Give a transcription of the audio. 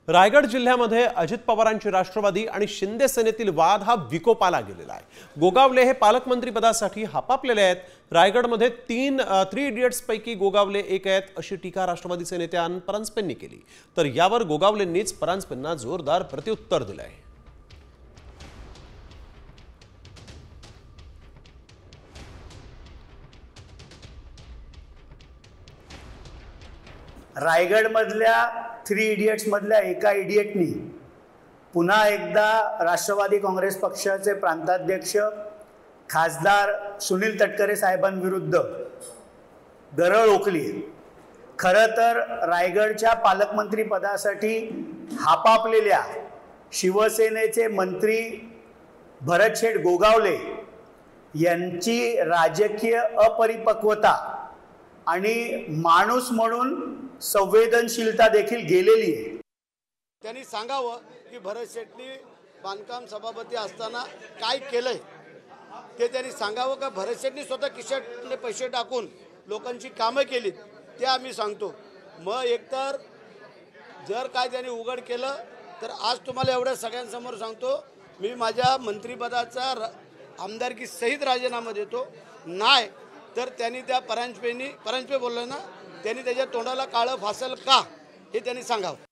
रायगड जिल्ह्यामध्ये अजित पवारांची राष्ट्रवादी आणि शिंदे सेनेतील वाद हा विकोपाला गेलेला आहे। गोगावले हे पालकमंत्री पदासाठी हापापलेले आहेत। रायगडमध्ये थ्री इडियट्स पैकी गोगावले एक आहेत अशी टीका राष्ट्रवादीचे नेत्या परांजपेंनी केली। तर यावर गोगावलेंनीच परांजपेंना जोरदार प्रत्युत्तर दिले आहे। रायगड मधल्या थ्री इडियट्स मधल्या एका इडियटनी पुन्हा एकदा राष्ट्रवादी काँग्रेस पक्षाचे प्रांताध्यक्ष खासदार सुनील तटकरे साहेबांविरुद्ध दरळ ओकली। खरं तर रायगडच्या पालकमंत्री पदासाठी हापापलेल्या शिवसेनेचे मंत्री भरतशेठ गोगावले यांची राजकीय अपरिपक्वता आणि माणूस म्हणून संवेदनशीलता देखील गेलेली आहे। त्यांनी सांगावं की भरत शेट्टी बांधकाम सभापती असताना काय केलंय ते त्यांनी सांगावं का भरत शेट्टी स्वतः खिशातले पैसे टाकून लोकांची कामं केली ते आम्ही सांगतो। मग एकतर जर काय त्यांनी उघड केलं तर आज तुम्हाला एवढ्या सगळ्यांसमोर सांगतो, मी माझ्या मंत्रिपदाचा आमदारकी सहित राजीनामा देतो। नाही तर त्यांनी त्या परांजपे बोलले ना, त्यांनी त्याच्या तोंडाला काळं फासल का हे त्यांनी सांगावं।